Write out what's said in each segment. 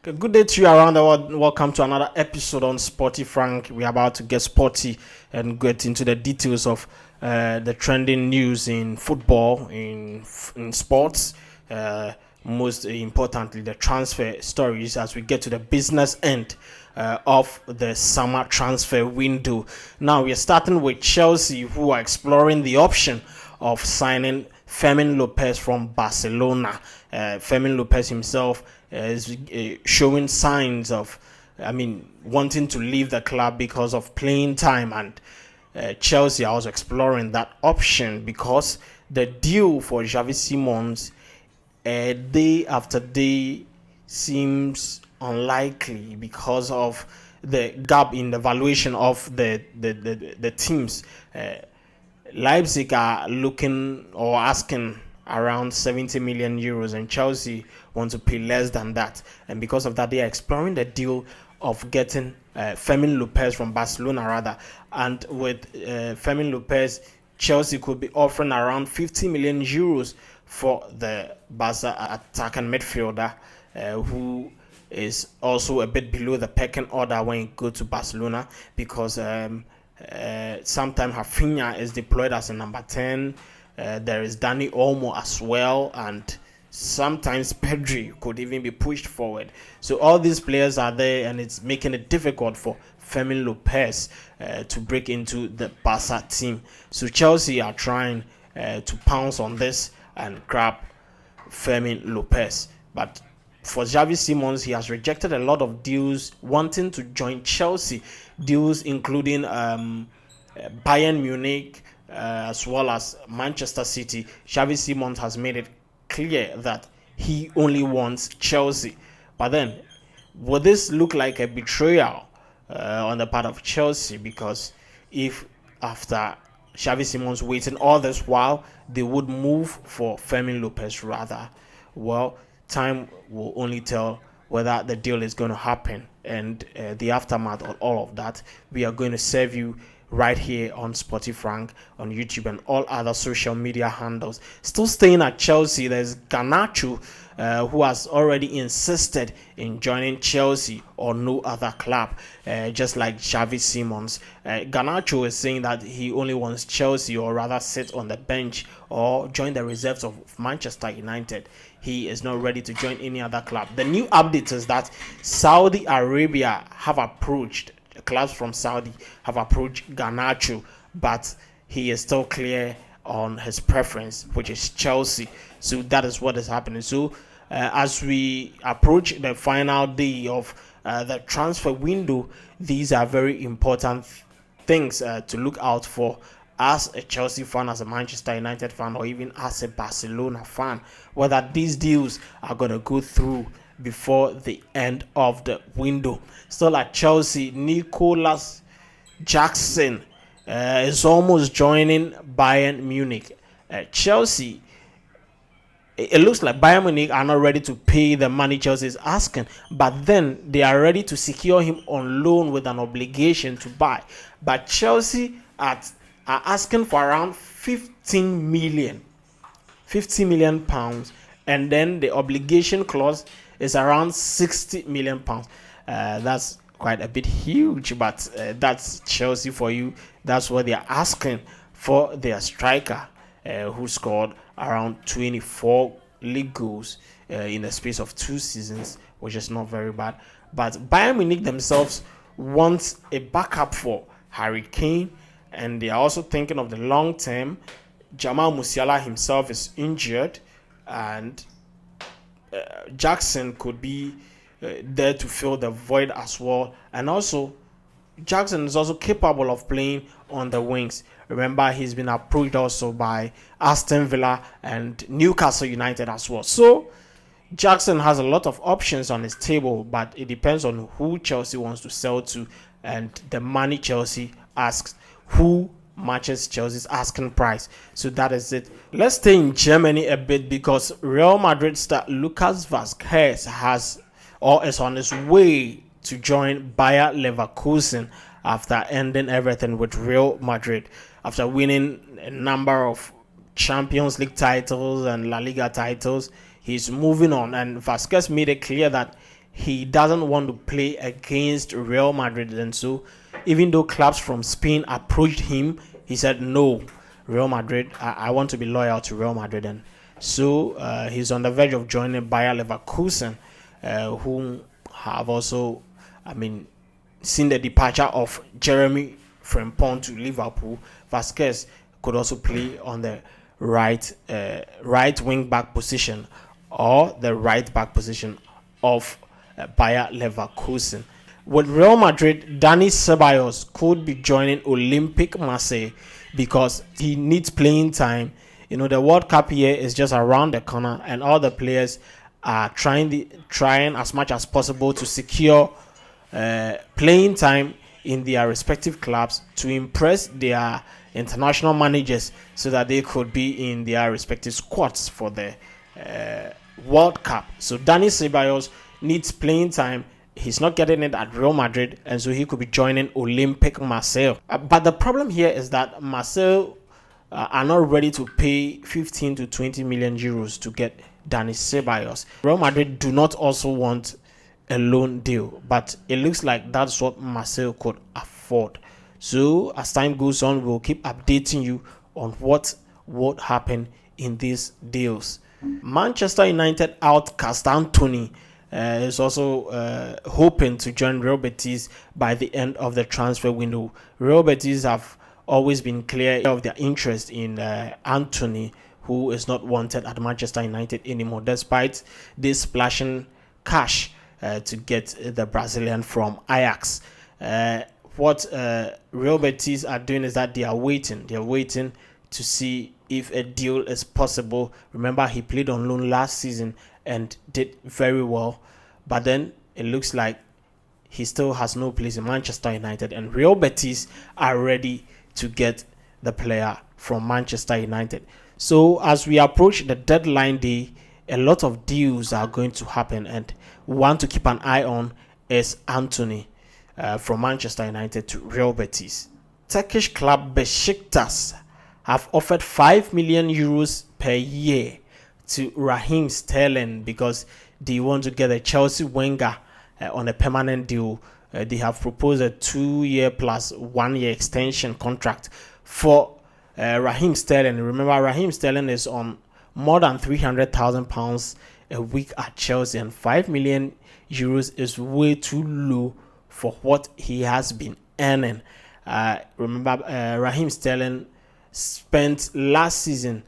Okay, good day to you around the world. Welcome to another episode on Sporty Frank. We're about to get sporty and get into the details of the trending news in football, in sports. Most importantly, the transfer stories as we get to the business end of the summer transfer window. Now we're starting with Chelsea, who are exploring the option of signing Fermin Lopez from Barcelona. Fermin Lopez himself is showing signs of, wanting to leave the club because of playing time, and Chelsea are also exploring that option because the deal for Xavi Simons, day after day, seems unlikely because of the gap in the valuation of the teams. Leipzig are looking or asking around 70 million euros, and Chelsea want to pay less than that. And because of that, they are exploring the deal of getting Fermin Lopez from Barcelona, rather. And with Fermin Lopez, Chelsea could be offering around 50 million euros for the Barca attacking midfielder, who is also a bit below the pecking order when you go to Barcelona, because sometimes Rafinha is deployed as a number 10. There is Dani Olmo as well, and sometimes Pedri could even be pushed forward. So all these players are there, and it's making it difficult for Fermin Lopez to break into the Barca team. So Chelsea are trying to pounce on this and grab Fermin Lopez. But for Xavi Simons, he has rejected a lot of deals wanting to join Chelsea. Deals including Bayern Munich, as well as Manchester City. Xavi Simons has made it clear that he only wants Chelsea. But then, would this look like a betrayal on the part of Chelsea? Because if after Xavi Simons waiting all this while, they would move for Fermin Lopez rather, well, time will only tell whether the deal is going to happen, and the aftermath of all of that we are going to serve you right here on Sporty Frank on YouTube and all other social media handles. Still staying at Chelsea, there's Garnacho, who has already insisted in joining Chelsea or no other club, just like Xavi Simons. Garnacho is saying that he only wants Chelsea, or rather sit on the bench or join the reserves of Manchester United. He is not ready to join any other club. The new update is that Saudi Arabia have approached, clubs from Saudi have approached Garnacho, but he is still clear on his preference, which is Chelsea. So that is what is happening. So as we approach the final day of the transfer window, these are very important things to look out for as a Chelsea fan, as a Manchester United fan, or even as a Barcelona fan, whether these deals are going to go through before the end of the window. Still at Chelsea, Nicolas Jackson is almost joining Bayern Munich. Chelsea, it looks like Bayern Munich are not ready to pay the money Chelsea is asking, but then they are ready to secure him on loan with an obligation to buy. But Chelsea are asking for around 50 million pounds, and then the obligation clause is around 60 million pounds. That's quite a bit huge, but that's Chelsea for you. That's what they're asking for their striker, who scored around 24 league goals in the space of 2 seasons, which is not very bad. But Bayern Munich themselves want a backup for Harry Kane, and they are also thinking of the long term. Jamal Musiala himself is injured, and Jackson could be there to fill the void as well. And also, Jackson is also capable of playing on the wings. Remember, he's been approached also by Aston Villa and Newcastle United as well. So Jackson has a lot of options on his table, but it depends on who Chelsea wants to sell to and the money Chelsea asks, who matches Chelsea's asking price. So that is it. Let's stay in Germany a bit, because Real Madrid star Lucas Vazquez is on his way to join Bayer Leverkusen after ending everything with Real Madrid. After winning a number of Champions League titles and La Liga titles, he's moving on, and Vazquez made it clear that he doesn't want to play against Real Madrid. And so, even though clubs from Spain approached him, he said, no, Real Madrid, I want to be loyal to Real Madrid. And so, he's on the verge of joining Bayer Leverkusen, whom have also, seen the departure of Jeremy Frimpong to Liverpool. Vasquez could also play on the right wing back position or the right back position of Bayer Leverkusen. With Real Madrid, Dani Ceballos could be joining Olympique Marseille because he needs playing time. The World Cup here is just around the corner, and all the players are trying as much as possible to secure playing time in their respective clubs to impress their international managers so that they could be in their respective squads for the World Cup. So Dani Ceballos needs playing time. He's not getting it at Real Madrid, and so he could be joining Olympique Marseille. But the problem here is that Marseille are not ready to pay 15 to 20 million euros to get Dani Ceballos. Real Madrid do not also want a loan deal, but it looks like that's what Marseille could afford. So as time goes on, we'll keep updating you on what would happen in these deals. Manchester United outcast Antony is also hoping to join Real Betis by the end of the transfer window. Real Betis have always been clear of their interest in Antony, who is not wanted at Manchester United anymore, despite this splashing cash to get the Brazilian from Ajax. What Real Betis are doing is that they are waiting to see if a deal is possible. Remember, he played on loan last season and did very well, but then it looks like he still has no place in Manchester United, and Real Betis are ready to get the player from Manchester United. So as we approach the deadline day, a lot of deals are going to happen, and one to keep an eye on is Antony from Manchester United to Real Betis. Turkish club Besiktas have offered 5 million euros per year to Raheem Sterling because they want to get a Chelsea winger on a permanent deal. They have proposed a 2-year plus 1-year extension contract for Raheem Sterling. Remember, Raheem Sterling is on more than £300,000 a week at Chelsea, and 5 million euros is way too low for what he has been earning. Remember, Raheem Sterling spent last season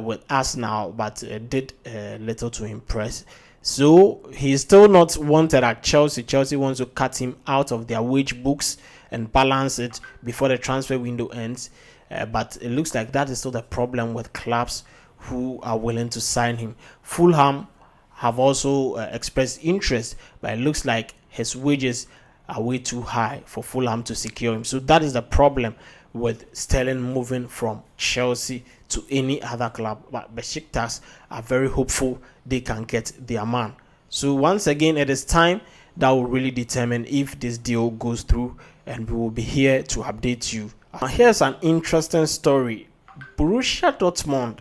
with Arsenal, but did little to impress. So he's still not wanted at Chelsea. Chelsea wants to cut him out of their wage books and balance it before the transfer window ends. But it looks like that is still the problem with clubs who are willing to sign him. Fulham have also expressed interest, but it looks like his wages are way too high for Fulham to secure him. So that is the problem with Sterling moving from Chelsea to any other club. But Besiktas are very hopeful they can get their man. So once again, it is time that will really determine if this deal goes through, and we will be here to update you. Here's an interesting story. Borussia Dortmund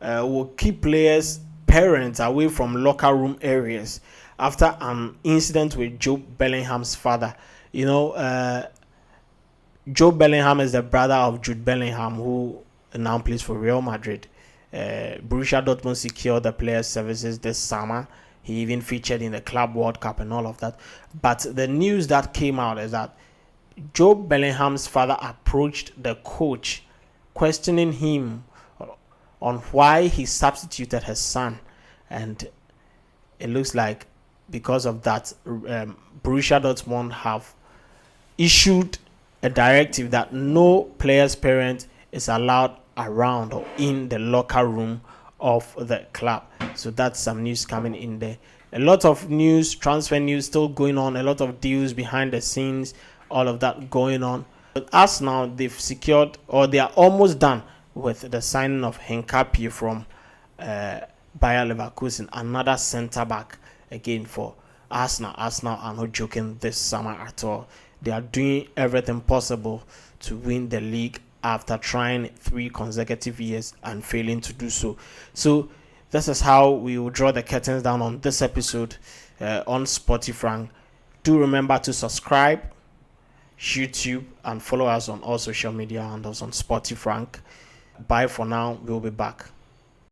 will keep players' parents away from locker room areas after an incident with Jude Bellingham's father. Jude Bellingham is the brother of Jude Bellingham, who now plays for Real Madrid. Borussia Dortmund secured the player's services this summer. He even featured in the Club World Cup and all of that. But the news that came out is that Jude Bellingham's father approached the coach, questioning him on why he substituted his son. And it looks like because of that, Borussia Dortmund have issued a directive that no player's parent is allowed around or in the locker room of the club. So that's some news coming in there. A lot of news, transfer news still going on, a lot of deals behind the scenes, all of that going on. But as now, they've secured, or they are almost done with the signing of Hincapie from Bayer Leverkusen, another centre back again for Arsenal. Arsenal are not joking this summer at all. They are doing everything possible to win the league after trying 3 consecutive years and failing to do so. So this is how we will draw the curtains down on this episode. on Sporty Frank. Do remember to subscribe, YouTube, and follow us on all social media handles on Sporty Frank. Bye for now. We'll be back.